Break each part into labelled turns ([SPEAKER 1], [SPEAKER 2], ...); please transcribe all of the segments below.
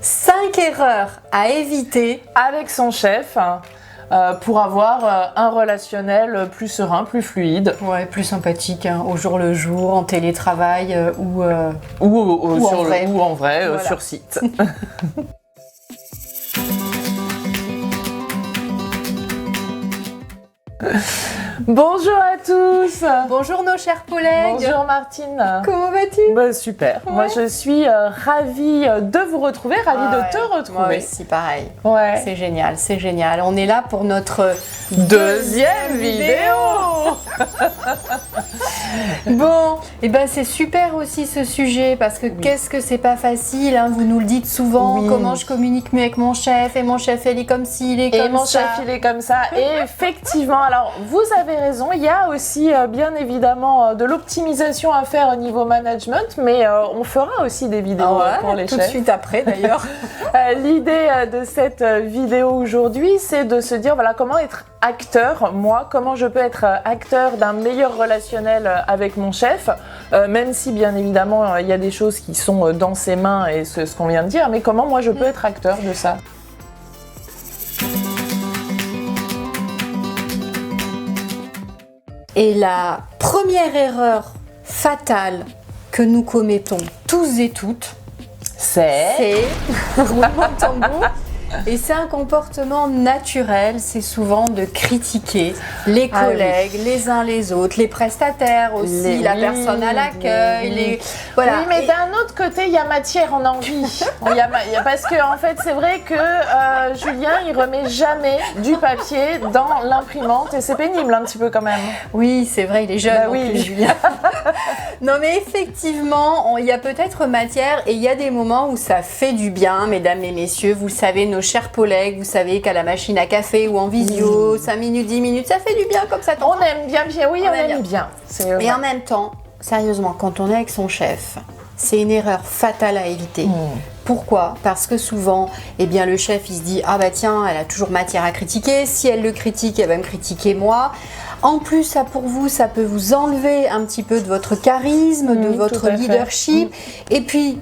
[SPEAKER 1] 5 erreurs à éviter
[SPEAKER 2] avec son chef pour avoir un relationnel plus serein, plus fluide.
[SPEAKER 1] Ouais, plus sympathique, hein, au jour le jour, en télétravail ou
[SPEAKER 2] en vrai,
[SPEAKER 1] voilà.
[SPEAKER 2] sur site. Bonjour à tous.
[SPEAKER 1] Bonjour nos chers collègues.
[SPEAKER 2] Bonjour Martine.
[SPEAKER 1] Comment vas-tu?
[SPEAKER 2] Bah, super.
[SPEAKER 1] Ouais.
[SPEAKER 2] Moi je suis ravie de vous retrouver, ravie de te retrouver.
[SPEAKER 1] Moi aussi, pareil.
[SPEAKER 2] Ouais.
[SPEAKER 1] C'est génial, c'est génial. On est là pour notre
[SPEAKER 2] Deuxième vidéo.
[SPEAKER 1] Bon, et ben c'est super aussi ce sujet parce que qu'est-ce que c'est pas facile, hein, vous nous le dites souvent,
[SPEAKER 2] Oui.
[SPEAKER 1] comment je communique mieux avec mon chef et mon chef il est comme ci, il est comme ça.
[SPEAKER 2] Et mon chef il est comme ça. Et effectivement, alors vous avez raison, il y a aussi bien évidemment de l'optimisation à faire au niveau management, mais on fera aussi des vidéos pour les
[SPEAKER 1] tout de
[SPEAKER 2] chefs.
[SPEAKER 1] suite après d'ailleurs.
[SPEAKER 2] L'idée de cette vidéo aujourd'hui, c'est de se dire voilà comment être acteur, moi, comment je peux être acteur d'un meilleur relationnel avec mon chef, même si bien évidemment il y a des choses qui sont dans ses mains et ce qu'on vient de dire, mais comment moi je peux être acteur de ça.
[SPEAKER 1] Et la première erreur fatale que nous commettons tous et toutes, c'est roulement de tambour. Et c'est un comportement naturel, c'est souvent de critiquer les collègues, les uns les autres, les prestataires aussi, la personne à l'accueil, voilà.
[SPEAKER 2] Oui, mais d'un autre côté, il y a matière, on a envie. Parce que en fait, c'est vrai que Julien, il remet jamais du papier dans l'imprimante et c'est pénible un petit peu quand même.
[SPEAKER 1] Oui, c'est vrai, il est jeune.
[SPEAKER 2] Bah oui,
[SPEAKER 1] plus, Julien. Non, mais effectivement, il y a peut-être matière et il y a des moments où ça fait du bien, mesdames et messieurs. Vous le savez, nos chers collègues, vous savez qu'à la machine à café ou en visio, 5 minutes, 10 minutes, ça fait du bien comme ça.
[SPEAKER 2] On aime bien, oui, on aime bien.
[SPEAKER 1] Et en même temps, sérieusement, quand on est avec son chef, c'est une erreur fatale à éviter. Pourquoi? Parce que souvent, eh bien, le chef, il se dit « Ah bah tiens, elle a toujours matière à critiquer. Si elle le critique, elle va me critiquer moi. » En plus, ça pour vous, ça peut vous enlever un petit peu de votre charisme, de votre leadership. Et puis,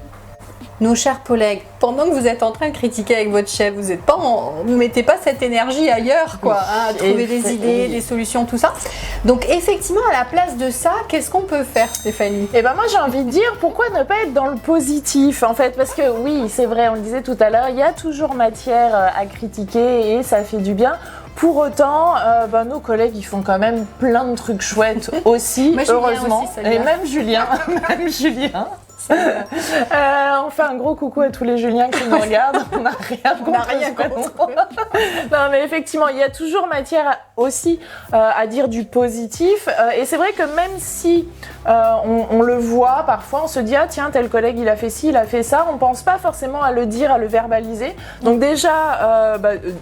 [SPEAKER 1] nos chers collègues, pendant que vous êtes en train de critiquer avec votre chef, vous mettez pas cette énergie ailleurs, quoi, hein, à trouver des idées, des solutions, tout ça. Donc effectivement, à la place de ça, qu'est-ce qu'on peut faire, Stéphanie?
[SPEAKER 2] Eh ben moi, j'ai envie de dire, pourquoi ne pas être dans le positif, en fait, parce que oui, c'est vrai, on le disait tout à l'heure, il y a toujours matière à critiquer et ça fait du bien. Pour autant, nos collègues, ils font quand même plein de trucs chouettes aussi, heureusement.
[SPEAKER 1] Aussi,
[SPEAKER 2] et même Julien, on fait un gros coucou à tous les Juliens qui nous regardent. On n'a rien contre. Non, mais effectivement, il y a toujours matière aussi à dire du positif. Et c'est vrai que même si on le voit, parfois on se dit ah tiens, tel collègue il a fait ci, il a fait ça. On pense pas forcément à le dire, à le verbaliser. Donc déjà,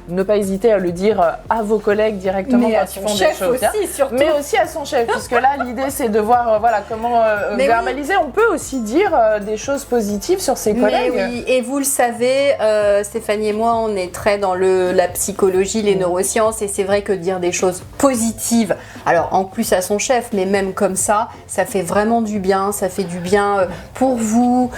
[SPEAKER 2] ne pas hésiter à le dire à vos collègues directement quand ils font des choses bien. Mais aussi à son chef, puisque là l'idée c'est de voir comment verbaliser. On peut aussi dire des choses positives sur ses collègues.
[SPEAKER 1] Mais oui, et vous le savez, Stéphanie et moi, on est très dans la psychologie, les neurosciences, et c'est vrai que dire des choses positives, alors en plus à son chef, mais même comme ça fait vraiment du bien, ça fait du bien pour vous.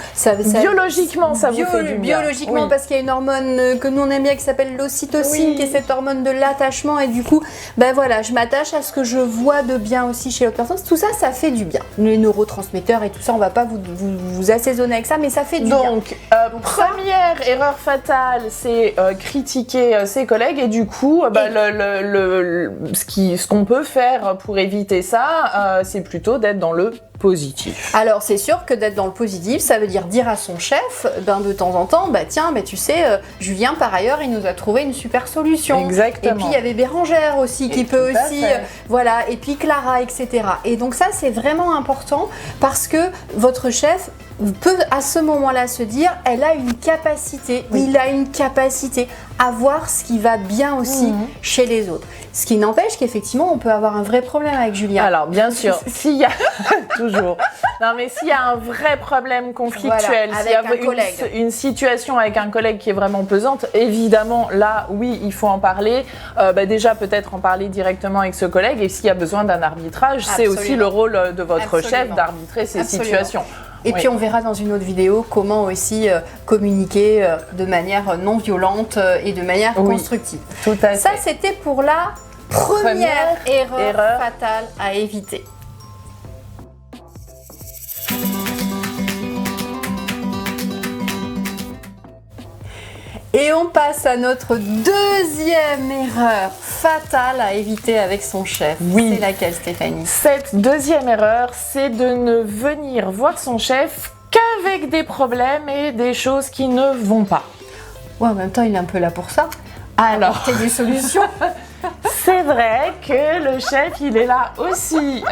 [SPEAKER 2] Biologiquement, ça vous fait du bien.
[SPEAKER 1] Biologiquement, parce qu'il y a une hormone que nous on aime bien qui s'appelle l'ocytocine, qui est cette hormone de l'attachement, et du coup, ben voilà, je m'attache à ce que je vois de bien aussi chez l'autre personne. Tout ça, ça fait du bien. Les neurotransmetteurs et tout ça, on va pas vous assaisonner avec ça, mais ça fait du bien.
[SPEAKER 2] Donc, première erreur fatale, c'est critiquer ses collègues et du coup, ce qu'on peut faire pour éviter ça, c'est plutôt d'être dans le positif.
[SPEAKER 1] Alors c'est sûr que d'être dans le positif, ça veut dire à son chef, de temps en temps, tiens, tu sais, Julien par ailleurs, il nous a trouvé une super solution.
[SPEAKER 2] Exactement.
[SPEAKER 1] Et puis il y avait Bérangère aussi qui peut aussi, voilà, et puis Clara, etc. Et donc ça c'est vraiment important parce que votre chef peut à ce moment-là se dire, elle a une capacité, il a une capacité à voir ce qui va bien aussi chez les autres. Ce qui n'empêche qu'effectivement, on peut avoir un vrai problème avec Julien.
[SPEAKER 2] Alors, bien sûr, s'il y a toujours. Non, mais s'il y a un vrai problème conflictuel,
[SPEAKER 1] voilà,
[SPEAKER 2] s'il y a une situation avec un collègue qui est vraiment pesante, évidemment, là, oui, il faut en parler. Déjà, peut-être en parler directement avec ce collègue. Et s'il y a besoin d'un arbitrage, c'est aussi le rôle de votre chef d'arbitrer ces situations.
[SPEAKER 1] Et puis on verra dans une autre vidéo comment aussi communiquer de manière non violente et de manière constructive.
[SPEAKER 2] Tout à fait.
[SPEAKER 1] Ça, c'était pour la première erreur fatale à éviter. Et on passe à notre deuxième erreur fatale à éviter avec son chef.
[SPEAKER 2] Oui.
[SPEAKER 1] C'est laquelle, Stéphanie?
[SPEAKER 2] Cette deuxième erreur, c'est de ne venir voir son chef qu'avec des problèmes et des choses qui ne vont pas.
[SPEAKER 1] Ouais, en même temps, il est un peu là pour ça.
[SPEAKER 2] Alors,
[SPEAKER 1] apporter des solutions.
[SPEAKER 2] C'est vrai que le chef, il est là aussi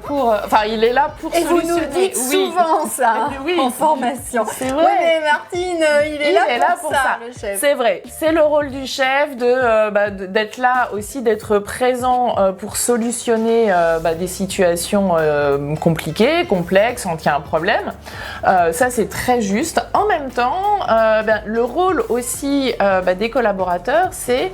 [SPEAKER 2] pour
[SPEAKER 1] Et vous nous dites souvent ça en formation.
[SPEAKER 2] C'est vrai.
[SPEAKER 1] Oui, mais Martine, il est là pour ça, le chef.
[SPEAKER 2] C'est vrai. C'est le rôle du chef d'être là aussi, d'être présent pour solutionner des situations compliquées, complexes, quand il y a un problème. Ça, c'est très juste. En même temps, le rôle aussi des collaborateurs, c'est...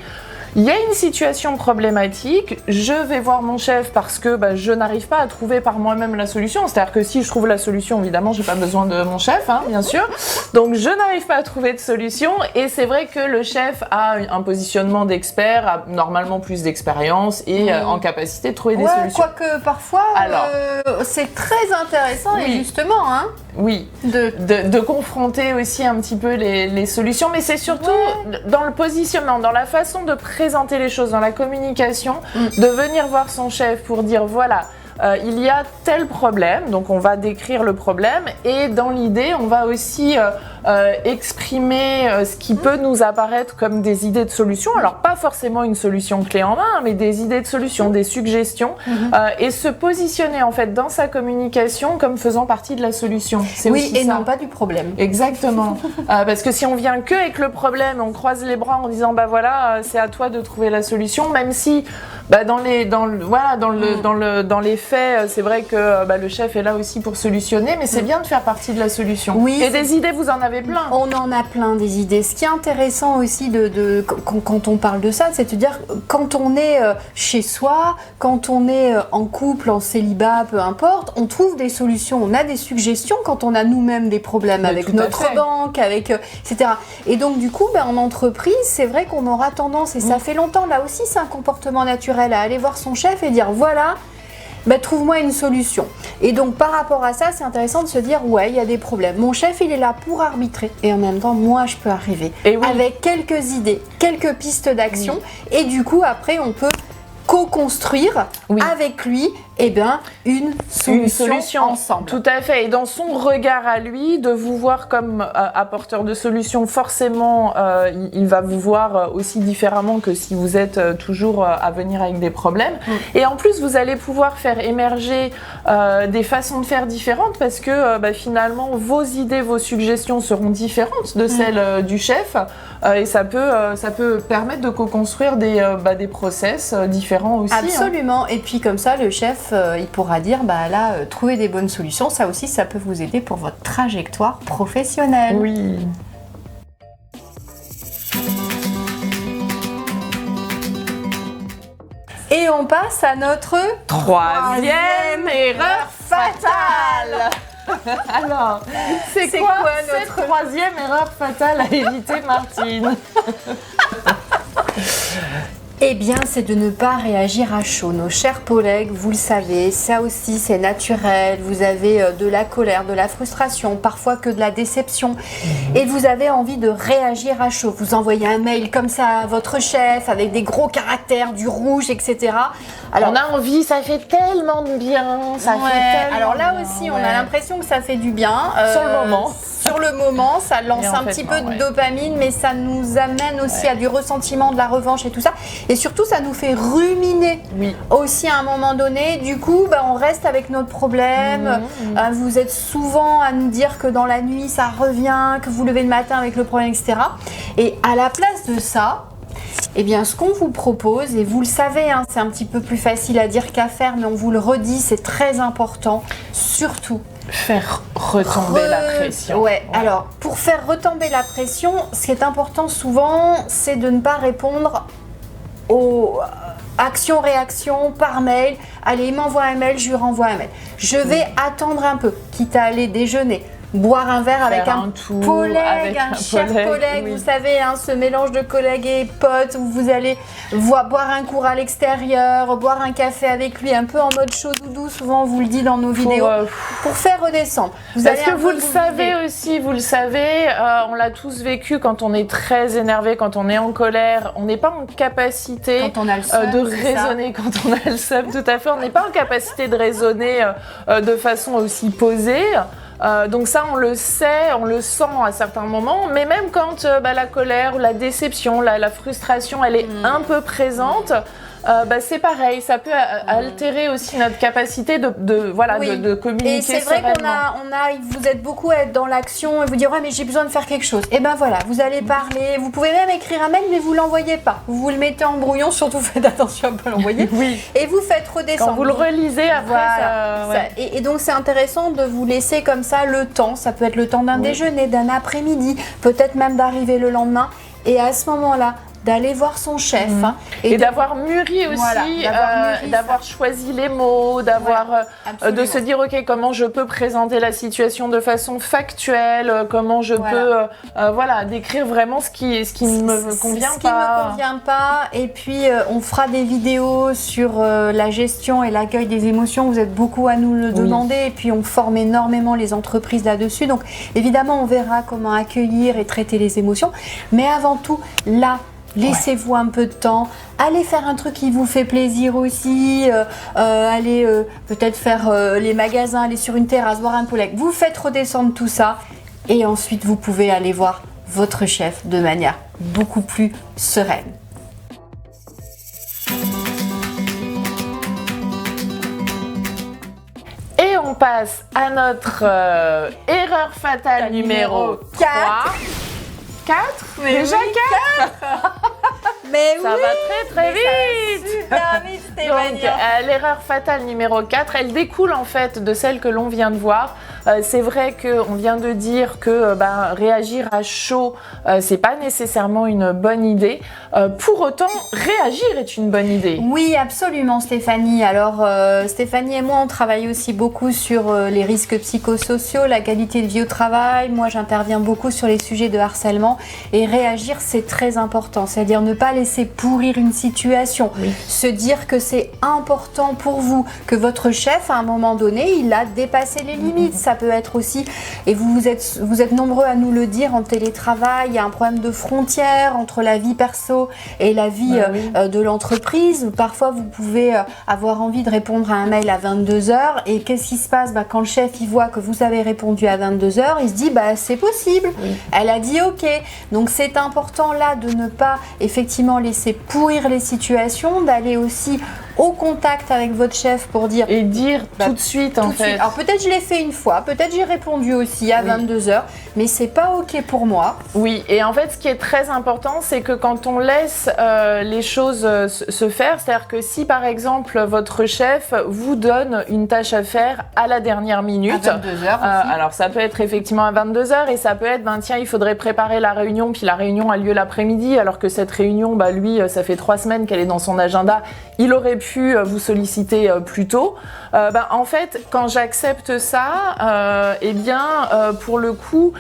[SPEAKER 2] Il y a une situation problématique, je vais voir mon chef parce que je n'arrive pas à trouver par moi-même la solution. C'est-à-dire que si je trouve la solution, évidemment, je n'ai pas besoin de mon chef, bien sûr. Donc, je n'arrive pas à trouver de solution. Et c'est vrai que le chef a un positionnement d'expert, a normalement plus d'expérience et en capacité de trouver des solutions.
[SPEAKER 1] Quoique parfois, c'est très intéressant et justement,
[SPEAKER 2] oui, de confronter aussi un petit peu les solutions. Mais c'est surtout dans le positionnement, dans la façon de présenter les choses, dans la communication, de venir voir son chef pour dire voilà, il y a tel problème, donc on va décrire le problème et dans l'idée, on va aussi exprimer ce qui peut nous apparaître comme des idées de solutions. Alors pas forcément une solution clé en main, mais des idées de solutions, des suggestions et se positionner en fait dans sa communication comme faisant partie de la solution.
[SPEAKER 1] C'est aussi ça. Non pas du problème.
[SPEAKER 2] Exactement. Parce que si on vient que avec le problème, on croise les bras en disant voilà, c'est à toi de trouver la solution, même si dans les faits, c'est vrai que le chef est là aussi pour solutionner, mais c'est bien de faire partie de la solution.
[SPEAKER 1] Oui,
[SPEAKER 2] et des idées, vous en avez plein.
[SPEAKER 1] On en a plein des idées. Ce qui est intéressant aussi quand on parle de ça, c'est de dire quand on est chez soi, quand on est en couple, en célibat, peu importe, on trouve des solutions, on a des suggestions quand on a nous-mêmes des problèmes avec notre banque, etc. Et donc du coup, en entreprise, c'est vrai qu'on aura tendance, et ça fait longtemps, là aussi c'est un comportement naturel, à aller voir son chef et dire voilà, trouve-moi une solution. Et donc par rapport à ça, c'est intéressant de se dire il y a des problèmes. Mon chef, il est là pour arbitrer et en même temps, moi, je peux arriver avec quelques idées, quelques pistes d'action et du coup, après, on peut co-construire avec lui une solution ensemble.
[SPEAKER 2] Tout à fait. Et dans son regard à lui, de vous voir comme apporteur de solutions, forcément, il va vous voir aussi différemment que si vous êtes toujours à venir avec des problèmes. Et en plus, vous allez pouvoir faire émerger des façons de faire différentes parce que finalement, vos idées, vos suggestions seront différentes de celles du chef. Et ça peut permettre de co-construire des process différents aussi.
[SPEAKER 1] Absolument. Et puis comme ça, le chef, il pourra dire, trouver des bonnes solutions. Ça aussi, ça peut vous aider pour votre trajectoire professionnelle.
[SPEAKER 2] Oui.
[SPEAKER 1] Et on passe à notre
[SPEAKER 2] troisième erreur fatale. Alors, c'est quoi notre troisième erreur fatale à éviter, Martine?
[SPEAKER 1] Eh bien, c'est de ne pas réagir à chaud. Nos chers collègues, vous le savez, ça aussi c'est naturel. Vous avez de la colère, de la frustration, parfois que de la déception. Et vous avez envie de réagir à chaud. Vous envoyez un mail comme ça à votre chef avec des gros caractères, du rouge, etc.
[SPEAKER 2] Alors, on a envie, ça fait tellement de bien.
[SPEAKER 1] Alors là aussi, on a l'impression que ça fait du bien.
[SPEAKER 2] Sur le moment.
[SPEAKER 1] Sur le moment, ça lance un petit peu de dopamine, mais ça nous amène aussi à du ressentiment, de la revanche et tout ça. Et surtout, ça nous fait ruminer aussi à un moment donné. Du coup, on reste avec notre problème. Vous êtes souvent à nous dire que dans la nuit, ça revient, que vous levez le matin avec le problème, etc. Et à la place de ça, eh bien, ce qu'on vous propose, et vous le savez, c'est un petit peu plus facile à dire qu'à faire, mais on vous le redit, c'est très important, surtout.
[SPEAKER 2] Faire retomber la pression.
[SPEAKER 1] Alors, pour faire retomber la pression, ce qui est important souvent, c'est de ne pas répondre action-réaction par mail. Allez, il m'envoie un mail, je lui renvoie un mail. Je vais attendre un peu, quitte à aller déjeuner. Boire un verre avec un collègue, un cher collègue, oui. Vous savez, hein, ce mélange de collègues et potes où vous allez boire un cours à l'extérieur, boire un café avec lui, un peu en mode chaud doudou, souvent on vous le dit dans nos vidéos, pour faire redescendre.
[SPEAKER 2] Parce que vous le savez aussi, vous le savez, on l'a tous vécu quand on est très énervé, quand on est en colère, on n'est pas en capacité de raisonner quand on a le seum, tout à fait, on n'est pas en capacité de raisonner de façon aussi posée. Donc ça, on le sait, on le sent à certains moments, mais même quand la colère ou la déception, la frustration, elle est un peu présente, c'est pareil, ça peut altérer aussi notre capacité de communiquer.
[SPEAKER 1] Et c'est vrai vous êtes beaucoup à être dans l'action et vous dire mais j'ai besoin de faire quelque chose. Et ben voilà, vous allez parler, vous pouvez même écrire un mail mais vous l'envoyez pas. Vous le mettez en brouillon, surtout faites attention à ne pas l'envoyer.
[SPEAKER 2] Oui.
[SPEAKER 1] Et vous faites redescendre.
[SPEAKER 2] Quand vous le relisez après,
[SPEAKER 1] et donc c'est intéressant de vous laisser comme ça le temps. Ça peut être le temps d'un déjeuner, d'un après-midi, peut-être même d'arriver le lendemain. Et à ce moment-là, d'aller voir son chef.
[SPEAKER 2] Et d'avoir mûri aussi, d'avoir choisi les mots, de se dire ok, comment je peux présenter la situation de façon factuelle, comment je peux décrire vraiment ce qui ne me convient pas.
[SPEAKER 1] Ce qui me convient pas. Et puis on fera des vidéos sur la gestion et l'accueil des émotions. Vous êtes beaucoup à nous le demander et puis on forme énormément les entreprises là-dessus. Donc évidemment on verra comment accueillir et traiter les émotions. Mais avant tout, là, laissez-vous un peu de temps, allez faire un truc qui vous fait plaisir aussi, allez peut-être faire les magasins, aller sur une terrasse, voir un collègue. Vous faites redescendre tout ça et ensuite vous pouvez aller voir votre chef de manière beaucoup plus sereine.
[SPEAKER 2] Et on passe à notre erreur fatale numéro 4. 4 déjà 4
[SPEAKER 1] Mais
[SPEAKER 2] ça va très vite.
[SPEAKER 1] Super vite, Stéphanie.
[SPEAKER 2] Donc l'erreur fatale numéro 4, elle découle en fait de celle que l'on vient de voir. C'est vrai qu'on vient de dire que réagir à chaud, c'est pas nécessairement une bonne idée. Pour autant, réagir est une bonne idée.
[SPEAKER 1] Oui, absolument, Stéphanie. Alors, Stéphanie et moi, on travaille aussi beaucoup sur les risques psychosociaux, la qualité de vie au travail. Moi, j'interviens beaucoup sur les sujets de harcèlement. Et réagir, c'est très important. C'est-à-dire ne pas laisser pourrir une situation. Se dire que c'est important pour vous, que votre chef, à un moment donné, il a dépassé les limites. Ça peut être aussi, et vous êtes nombreux à nous le dire en télétravail, il y a un problème de frontière entre la vie perso et la vie de l'entreprise. Parfois, vous pouvez avoir envie de répondre à un mail à 22h et qu'est-ce qui se passe quand le chef il voit que vous avez répondu à 22h, il se dit c'est possible, elle a dit ok. Donc c'est important là de ne pas effectivement laisser pourrir les situations, d'aller aussi au contact avec votre chef pour dire
[SPEAKER 2] et dire tout de suite en fait.
[SPEAKER 1] Alors peut-être je l'ai fait une fois, peut-être j'ai répondu aussi à 22h, mais c'est pas ok pour moi.
[SPEAKER 2] Oui, et en fait ce qui est très important, c'est que quand on laisse les choses se faire, c'est-à-dire que si par exemple votre chef vous donne une tâche à faire à la dernière minute,
[SPEAKER 1] à 22h
[SPEAKER 2] alors ça peut être effectivement à 22h et ça peut être tiens, il faudrait préparer la réunion, puis la réunion a lieu l'après-midi, alors que cette réunion, lui, ça fait 3 semaines qu'elle est dans son agenda, il aurait pu vous solliciter plus tôt. En fait, quand j'accepte ça, pour le coup,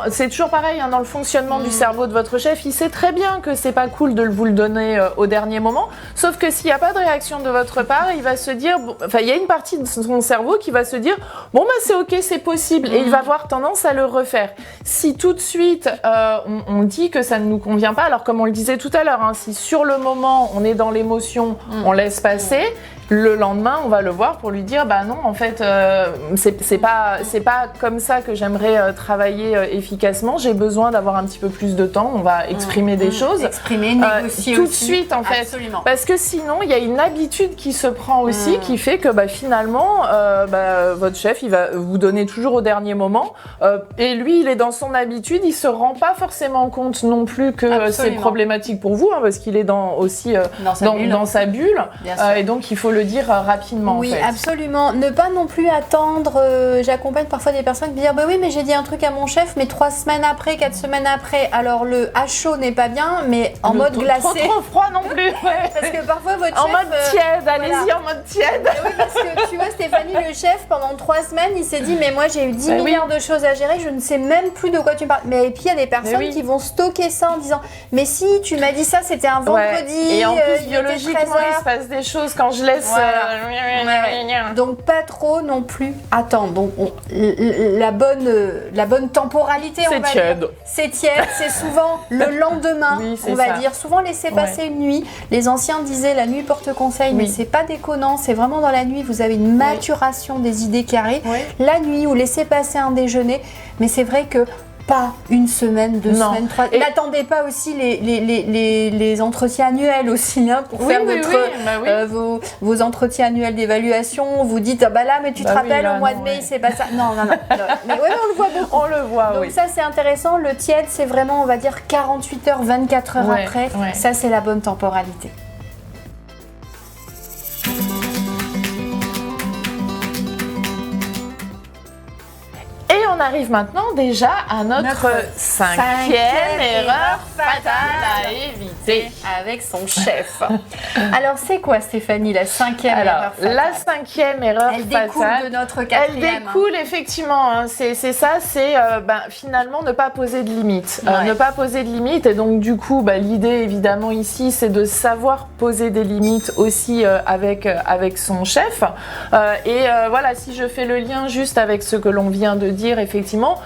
[SPEAKER 2] c'est toujours pareil dans le fonctionnement du cerveau de votre chef, il sait très bien que c'est pas cool de vous le donner au dernier moment, sauf que s'il n'y a pas de réaction de votre part, il va se dire, il y a une partie de son cerveau qui va se dire, c'est ok, c'est possible, et il va avoir tendance à le refaire. Si tout de suite, on dit que ça ne nous convient pas, alors comme on le disait tout à l'heure, si sur le moment, on est dans l'émotion, on laisse passer, le lendemain, on va le voir pour lui dire non, en fait, c'est pas comme ça que j'aimerais travailler efficacement. J'ai besoin d'avoir un petit peu plus de temps. On va exprimer des choses.
[SPEAKER 1] Exprimer, négocier
[SPEAKER 2] tout
[SPEAKER 1] aussi.
[SPEAKER 2] De suite, en fait.
[SPEAKER 1] Absolument.
[SPEAKER 2] Parce que sinon, il y a une habitude qui se prend aussi, qui fait que finalement, votre chef, il va vous donner toujours au dernier moment. Et lui, il est dans son habitude. Il se rend pas forcément compte non plus que c'est problématique pour vous, parce qu'il est aussi dans sa bulle. Et donc, il faut le dire rapidement.
[SPEAKER 1] Oui,
[SPEAKER 2] en fait.
[SPEAKER 1] absolument. Ne pas non plus attendre. J'accompagne parfois des personnes qui disent bah oui, mais j'ai dit un truc à mon chef, mais 3 semaines après, 4 semaines après. Alors le à chaud n'est pas bien, mais en mode glacé.
[SPEAKER 2] Trop froid non plus.
[SPEAKER 1] Parce que parfois votre
[SPEAKER 2] en
[SPEAKER 1] chef.
[SPEAKER 2] mode tiède, allez-y en mode tiède.
[SPEAKER 1] Oui, parce que tu vois, Stéphanie, le chef, pendant 3 semaines, il s'est dit mais moi j'ai eu 10 milliards de choses à gérer, je ne sais même plus de quoi tu parles. Mais et puis il y a des personnes qui vont stocker ça en disant mais si tu m'as dit ça, c'était un vendredi.
[SPEAKER 2] Et en plus biologiquement il se passe des choses quand je laisse.
[SPEAKER 1] Donc pas trop non plus attendre. Donc la bonne temporalité, on va dire. C'est tiède. C'est souvent le lendemain, on va dire. Souvent laisser passer une nuit. Les anciens disaient la nuit porte conseil, mais c'est pas déconnant. C'est vraiment dans la nuit, vous avez une maturation des idées qui arrivent. La nuit, ou laissez passer un déjeuner. Mais c'est vrai que pas une semaine, 2 semaines, 3. N'attendez pas aussi les entretiens annuels aussi pour faire vos entretiens annuels d'évaluation. Vous dites ah bah là mais tu te rappelles au mois de mai il s'est passé ça. Non. Mais on le voit beaucoup.
[SPEAKER 2] On le voit.
[SPEAKER 1] Donc ça c'est intéressant. Le tiède c'est vraiment on va dire 48 heures, 24 heures après. Ça c'est la bonne temporalité.
[SPEAKER 2] On arrive maintenant déjà à notre cinquième erreur fatale à éviter
[SPEAKER 1] avec son chef. Alors c'est quoi Stéphanie la 5e erreur fatale?
[SPEAKER 2] La 5e erreur fatale,
[SPEAKER 1] elle découle de notre 4e.
[SPEAKER 2] Elle découle effectivement, c'est ça, c'est finalement ne pas poser de limites. Ne pas poser de limites et donc du coup l'idée évidemment ici c'est de savoir poser des limites aussi avec son chef. Voilà, si je fais le lien juste avec ce que l'on vient de dire, effectivement,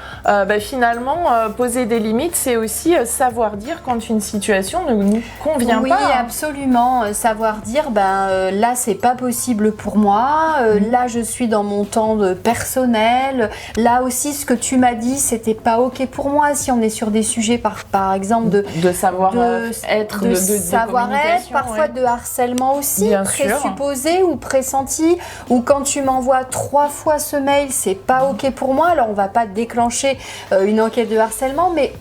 [SPEAKER 2] finalement, poser des limites, c'est aussi savoir dire quand une situation ne nous convient pas.
[SPEAKER 1] Oui, absolument. Savoir dire, là, c'est pas possible pour moi. Là, je suis dans mon temps personnel. Là aussi, ce que tu m'as dit, c'était pas OK pour moi. Si on est sur des sujets, par exemple,
[SPEAKER 2] de savoir-être,
[SPEAKER 1] de savoir-être, parfois de harcèlement aussi,
[SPEAKER 2] bien
[SPEAKER 1] présupposé sûr. Ou pressenti. Ou quand tu m'envoies 3 fois ce mail, c'est pas OK pour moi. Alors, on va pas déclencher une enquête de harcèlement, mais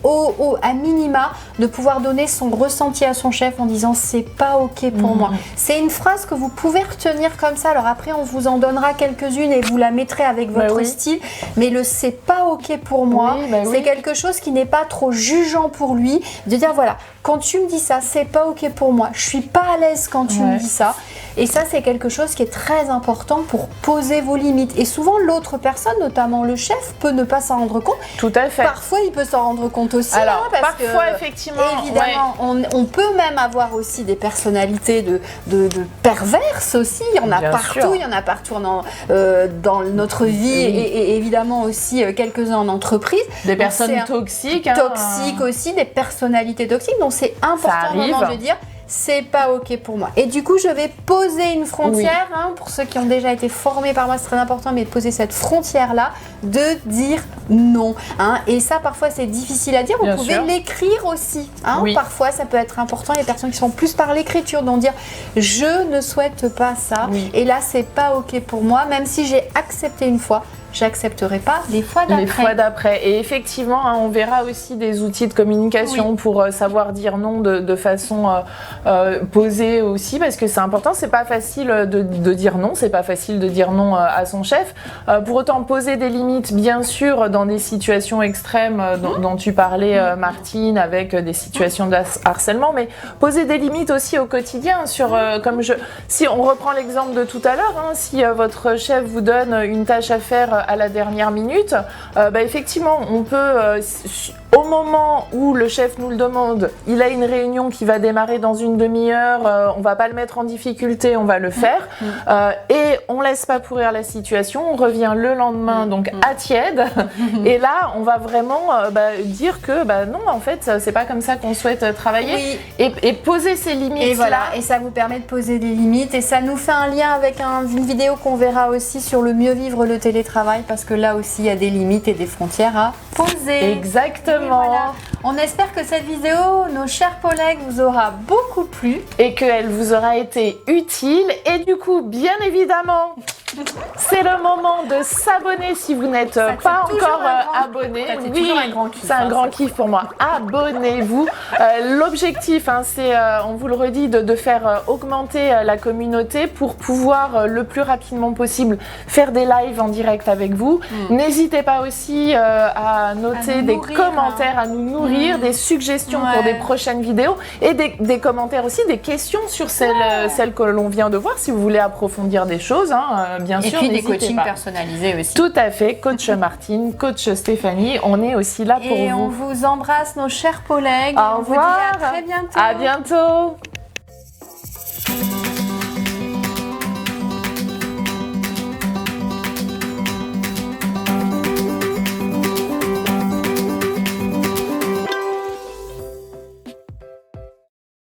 [SPEAKER 1] à minima, de pouvoir donner son ressenti à son chef en disant c'est pas OK pour moi. C'est une phrase que vous pouvez retenir comme ça. Alors après, on vous en donnera quelques-unes et vous la mettrez avec votre style. Mais le c'est pas OK pour moi, c'est quelque chose qui n'est pas trop jugeant pour lui. De dire voilà, quand tu me dis ça, c'est pas OK pour moi. Je suis pas à l'aise quand tu me dis ça. Et ça, c'est quelque chose qui est très important pour poser vos limites. Et souvent, l'autre personne, notamment le chef, peut ne pas s'en rendre compte.
[SPEAKER 2] Tout à fait.
[SPEAKER 1] Parfois, il peut s'en rendre compte aussi.
[SPEAKER 2] Alors, parfois, effectivement.
[SPEAKER 1] Évidemment, on peut même avoir aussi des personnalités de perverses aussi. Il y en a partout. Il y en a partout dans notre vie et évidemment aussi quelques-uns en entreprise.
[SPEAKER 2] Des personnes toxiques.
[SPEAKER 1] Toxiques aussi, des personnalités toxiques. Donc, c'est important vraiment de dire c'est pas OK pour moi. Et du coup, je vais poser une frontière, pour ceux qui ont déjà été formés par moi, c'est très important, mais de poser cette frontière-là, de dire non. Et ça, parfois, c'est difficile à dire. Vous pouvez l'écrire aussi. Parfois, ça peut être important. Les personnes qui sont plus par l'écriture, donc dire je ne souhaite pas ça. Et là, c'est pas OK pour moi, même si j'ai accepté une fois. J'accepterai pas les fois d'après.
[SPEAKER 2] Et effectivement, on verra aussi des outils de communication pour savoir dire non de façon posée aussi, parce que c'est important. C'est pas facile de dire non. C'est pas facile de dire non à son chef. Pour autant, poser des limites, bien sûr, dans des situations extrêmes dont tu parlais, Martine, avec des situations de harcèlement, mais poser des limites aussi au quotidien. Si on reprend l'exemple de tout à l'heure, si votre chef vous donne une tâche à faire à la dernière minute, effectivement, on peut, au moment où le chef nous le demande, il a une réunion qui va démarrer dans une demi-heure, on va pas le mettre en difficulté, on va le faire, et on laisse pas pourrir la situation, on revient le lendemain, donc à tiède, et là, on va vraiment dire que non, en fait, c'est pas comme ça qu'on souhaite travailler, et poser ses limites.
[SPEAKER 1] Et voilà, et ça vous permet de poser des limites, et ça nous fait un lien avec une vidéo qu'on verra aussi sur le mieux vivre le télétravail, parce que là aussi, il y a des limites et des frontières à poser.
[SPEAKER 2] Exactement.
[SPEAKER 1] Voilà. On espère que cette vidéo, nos chers collègues, vous aura beaucoup plu.
[SPEAKER 2] Et qu'elle vous aura été utile. Et du coup, bien évidemment, C'est le moment de s'abonner si vous n'êtes pas encore abonné.
[SPEAKER 1] Oui,
[SPEAKER 2] c'est un grand kiff pour moi. Abonnez-vous. L'objectif, c'est, on vous le redit, de faire augmenter la communauté pour pouvoir le plus rapidement possible faire des lives en direct avec vous. N'hésitez pas aussi à noter des commentaires, à nous nourrir, des suggestions pour des prochaines vidéos et des commentaires aussi, des questions sur celles que l'on vient de voir si vous voulez approfondir des choses, bien sûr.
[SPEAKER 1] Et puis des coachings personnalisés aussi.
[SPEAKER 2] Tout à fait, coach Martine, coach Stéphanie, on est aussi là pour vous.
[SPEAKER 1] Et on vous embrasse nos chers collègues.
[SPEAKER 2] Au revoir.
[SPEAKER 1] On vous dit à très bientôt.
[SPEAKER 2] À bientôt.